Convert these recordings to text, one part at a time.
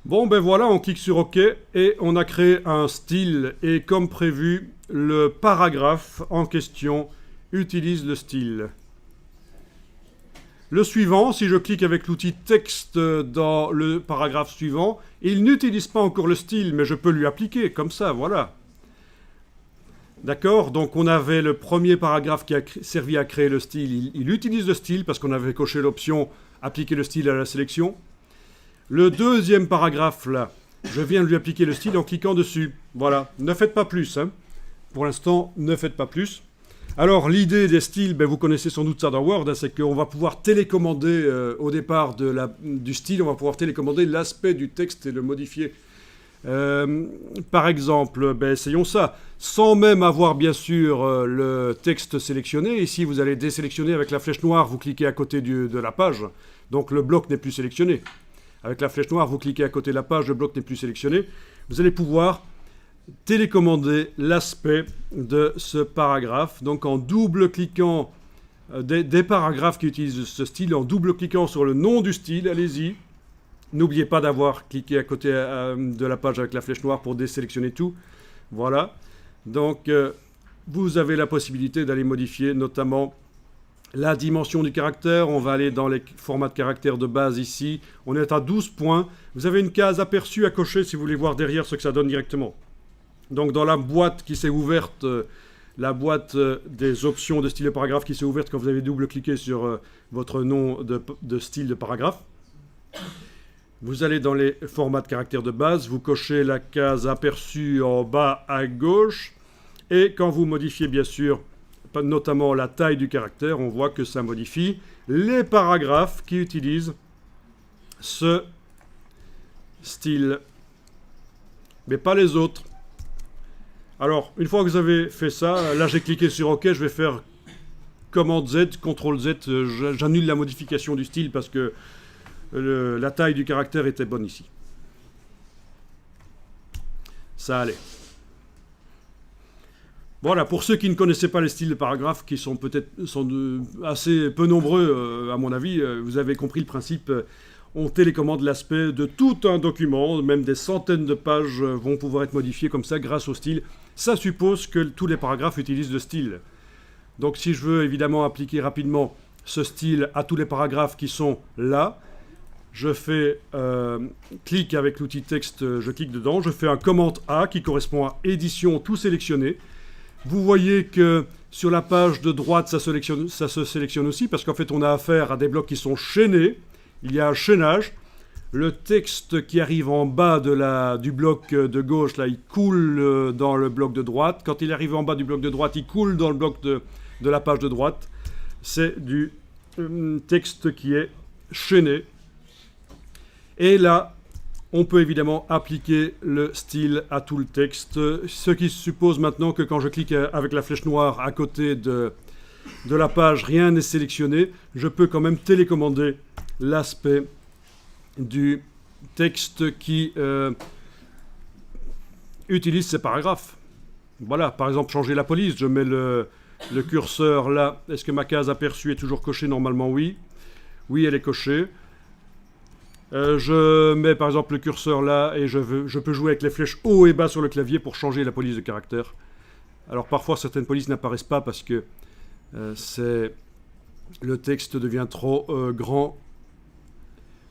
Bon, ben voilà, on clique sur OK et on a créé un style. Et comme prévu, le paragraphe en question utilise le style. Le suivant, si je clique avec l'outil texte dans le paragraphe suivant, il n'utilise pas encore le style, mais je peux lui appliquer, comme ça, voilà. D'accord? Donc on avait le premier paragraphe qui a servi à créer le style. Il utilise le style parce qu'on avait coché l'option appliquer le style à la sélection. Le deuxième paragraphe, là, je viens de lui appliquer le style en cliquant dessus. Voilà, ne faites pas plus. Hein. Pour l'instant, ne faites pas plus. Alors, l'idée des styles, ben, vous connaissez sans doute ça dans Word, hein, c'est qu'on va pouvoir télécommander, au départ du style, on va pouvoir télécommander l'aspect du texte et le modifier. Par exemple, ben, essayons ça, sans même avoir bien sûr le texte sélectionné. Ici, vous allez désélectionner avec la flèche noire, vous cliquez à côté de la page, donc le bloc n'est plus sélectionné. Avec la flèche noire, vous cliquez à côté de la page, le bloc n'est plus sélectionné. Vous allez pouvoir télécommander l'aspect de ce paragraphe. Donc en double-cliquant des paragraphes qui utilisent ce style, en double-cliquant sur le nom du style, allez-y. N'oubliez pas d'avoir cliqué à côté de la page avec la flèche noire pour désélectionner tout. Voilà. Donc vous avez la possibilité d'aller modifier notamment la dimension du caractère. On va aller dans les formats de caractère de base ici. On est à 12 points. Vous avez une case aperçue à cocher si vous voulez voir derrière ce que ça donne directement. Donc dans la boîte qui s'est ouverte, la boîte des options de style de paragraphe qui s'est ouverte quand vous avez double-cliqué sur votre nom de style de paragraphe, vous allez dans les formats de caractère de base, vous cochez la case aperçue en bas à gauche, et quand vous modifiez bien sûr notamment la taille du caractère, on voit que ça modifie les paragraphes qui utilisent ce style, mais pas les autres. Alors, une fois que vous avez fait ça, là j'ai cliqué sur OK, je vais faire commande Z, CTRL Z, j'annule la modification du style parce que la taille du caractère était bonne ici. Ça allait. Voilà, pour ceux qui ne connaissaient pas les styles de paragraphes, qui sont peut-être assez peu nombreux à mon avis, vous avez compris le principe. On télécommande l'aspect de tout un document, même des centaines de pages vont pouvoir être modifiées comme ça grâce au style. Ça suppose que tous les paragraphes utilisent le style. Donc si je veux évidemment appliquer rapidement ce style à tous les paragraphes qui sont là, je fais clic avec l'outil texte, je clique dedans, je fais un commande A qui correspond à édition tout sélectionné. Vous voyez que sur la page de droite, ça se sélectionne aussi parce qu'en fait on a affaire à des blocs qui sont chaînés. Il y a un chaînage. Le texte qui arrive en bas du bloc de gauche, là, il coule dans le bloc de droite. Quand il arrive en bas du bloc de droite, il coule dans le bloc de la page de droite. C'est du texte qui est chaîné. Et là, on peut évidemment appliquer le style à tout le texte. Ce qui suppose maintenant que quand je clique avec la flèche noire à côté de la page, rien n'est sélectionné. Je peux quand même télécommander l'aspect du texte qui utilise ces paragraphes. Voilà, par exemple, changer la police, je mets le curseur là. Est-ce que ma case aperçue est toujours cochée? Normalement, oui. Oui, elle est cochée. Je mets par exemple le curseur là et je peux jouer avec les flèches haut et bas sur le clavier pour changer la police de caractère. Alors parfois, certaines polices n'apparaissent pas parce que le texte devient trop grand.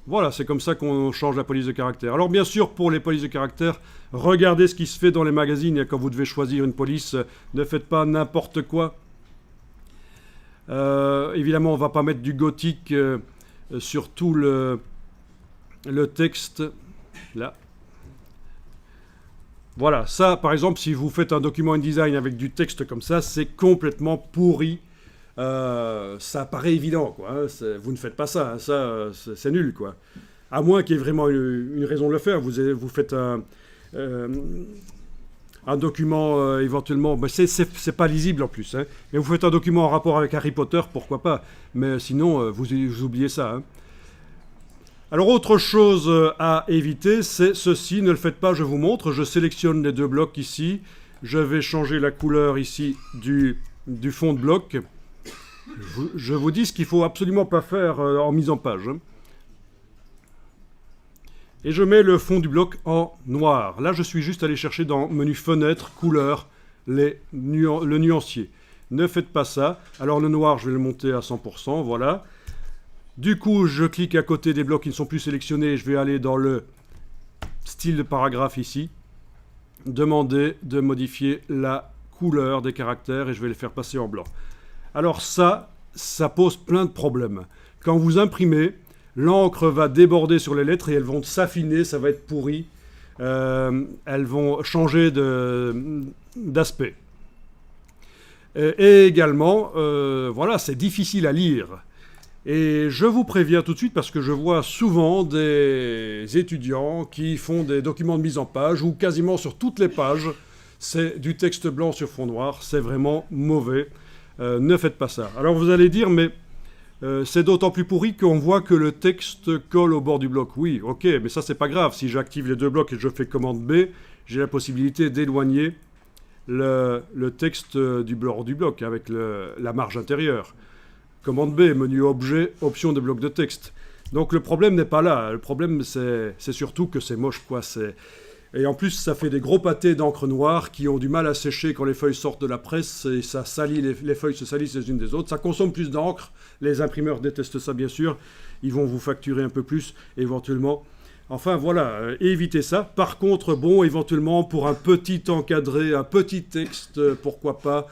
Voilà, c'est comme ça qu'on change la police de caractère. Alors bien sûr, pour les polices de caractère, regardez ce qui se fait dans les magazines. Quand vous devez choisir une police, ne faites pas n'importe quoi. Évidemment, on ne va pas mettre du gothique sur tout le texte. Là. Voilà, ça par exemple, si vous faites un document InDesign avec du texte comme ça, c'est complètement pourri. Ça paraît évident, quoi. Hein. Vous ne faites pas ça, hein. Ça, c'est nul, quoi. À moins qu'il y ait vraiment une raison de le faire. Vous faites un document éventuellement, ben c'est pas lisible en plus, hein. Mais vous faites un document en rapport avec Harry Potter, pourquoi pas. Mais sinon, vous oubliez ça. Hein. Alors autre chose à éviter, c'est ceci, ne le faites pas, je vous montre. Je sélectionne les deux blocs ici. Je vais changer la couleur ici du fond de bloc. Je vous dis ce qu'il ne faut absolument pas faire en mise en page. Hein. Et je mets le fond du bloc en noir. Là, je suis juste allé chercher dans menu fenêtre, couleur, le nuancier. Ne faites pas ça. Alors le noir, je vais le monter à 100%, voilà. Du coup, je clique à côté des blocs qui ne sont plus sélectionnés. Je vais aller dans le style de paragraphe ici. Demander de modifier la couleur des caractères et je vais les faire passer en blanc. Alors ça pose plein de problèmes. Quand vous imprimez, l'encre va déborder sur les lettres et elles vont s'affiner, ça va être pourri. Elles vont changer d'aspect. Et également, voilà, c'est difficile à lire. Et je vous préviens tout de suite parce que je vois souvent des étudiants qui font des documents de mise en page où quasiment sur toutes les pages, c'est du texte blanc sur fond noir. C'est vraiment mauvais. Ne faites pas ça. Alors vous allez dire, mais c'est d'autant plus pourri qu'on voit que le texte colle au bord du bloc. Oui, ok, mais ça c'est pas grave. Si j'active les deux blocs et je fais commande B, j'ai la possibilité d'éloigner le texte du bord du bloc avec la marge intérieure. Commande B, menu objet, option de bloc de texte. Donc le problème n'est pas là. Le problème c'est surtout que c'est moche, quoi. Et en plus, ça fait des gros pâtés d'encre noire qui ont du mal à sécher quand les feuilles sortent de la presse et ça salit, les feuilles se salissent les unes des autres. Ça consomme plus d'encre. Les imprimeurs détestent ça, bien sûr. Ils vont vous facturer un peu plus, éventuellement. Enfin, voilà, évitez ça. Par contre, bon, éventuellement, pour un petit encadré, un petit texte, pourquoi pas.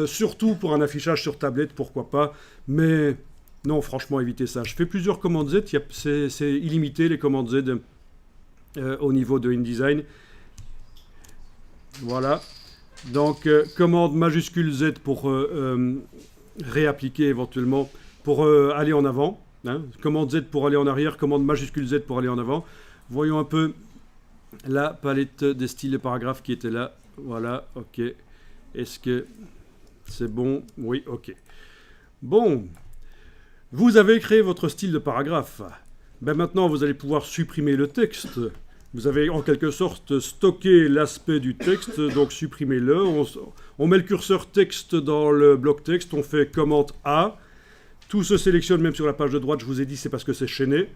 Surtout pour un affichage sur tablette, pourquoi pas. Mais non, franchement, évitez ça. Je fais plusieurs commandes Z. C'est illimité, les commandes Z. Au niveau de InDesign. Voilà. Donc, commande majuscule Z pour réappliquer éventuellement, pour aller en avant. Hein. Commande Z pour aller en arrière, commande majuscule Z pour aller en avant. Voyons un peu la palette des styles de paragraphes qui était là. Voilà, ok. Est-ce que c'est bon? Oui, ok. Bon. Vous avez créé votre style de paragraphe. Ben maintenant, vous allez pouvoir supprimer le texte. Vous avez en quelque sorte stocké l'aspect du texte, donc supprimez-le. On met le curseur texte dans le bloc texte, on fait commande A. Tout se sélectionne même sur la page de droite, je vous ai dit, c'est parce que c'est chaîné.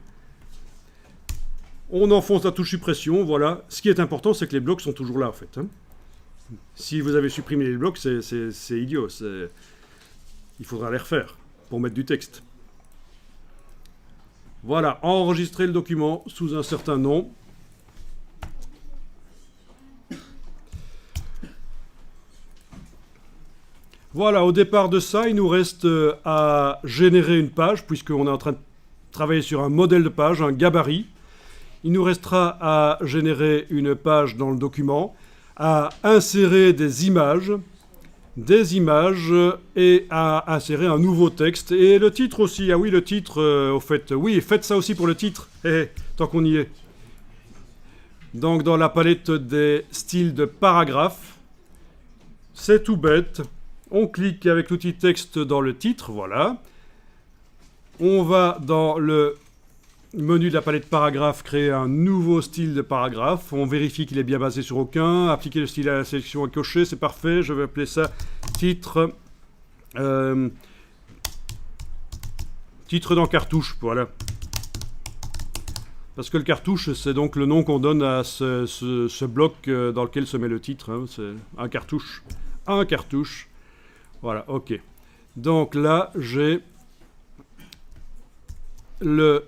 On enfonce la touche suppression, voilà. Ce qui est important, c'est que les blocs sont toujours là, en fait. Hein. Si vous avez supprimé les blocs, c'est idiot. Il faudra les refaire pour mettre du texte. Voilà, enregistrer le document sous un certain nom. Voilà, au départ de ça, il nous reste à générer une page, puisqu'on est en train de travailler sur un modèle de page, un gabarit. Il nous restera à générer une page dans le document, à insérer des images et à insérer un nouveau texte. Et le titre aussi, ah oui, le titre, au fait, oui, faites ça aussi pour le titre, tant qu'on y est. Donc dans la palette des styles de paragraphes, c'est tout bête. On clique avec l'outil texte dans le titre, voilà. On va dans le menu de la palette paragraphe, créer un nouveau style de paragraphe. On vérifie qu'il est bien basé sur aucun. Appliquer le style à la sélection et cocher, c'est parfait. Je vais appeler ça titre. Titre dans cartouche, voilà. Parce que le cartouche, c'est donc le nom qu'on donne à ce bloc dans lequel se met le titre. Hein. C'est un cartouche. Un cartouche. Voilà, ok. Donc là, j'ai le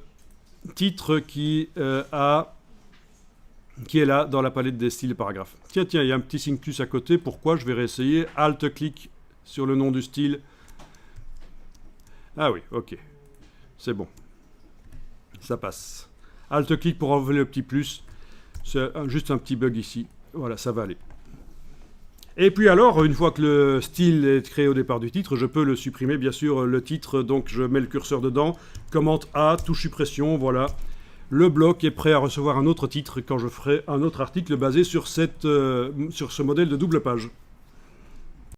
titre qui est là dans la palette des styles de paragraphes. Tiens, il y a un petit signe plus à côté. Pourquoi? Je vais réessayer. Alt-clic sur le nom du style. Ah oui, ok. C'est bon. Ça passe. Alt-clic pour enlever le petit plus. C'est juste un petit bug ici. Voilà, ça va aller. Et puis alors, une fois que le style est créé au départ du titre, je peux le supprimer, bien sûr, le titre, donc je mets le curseur dedans, commande A, touche suppression, voilà. Le bloc est prêt à recevoir un autre titre quand je ferai un autre article basé sur ce modèle de double page.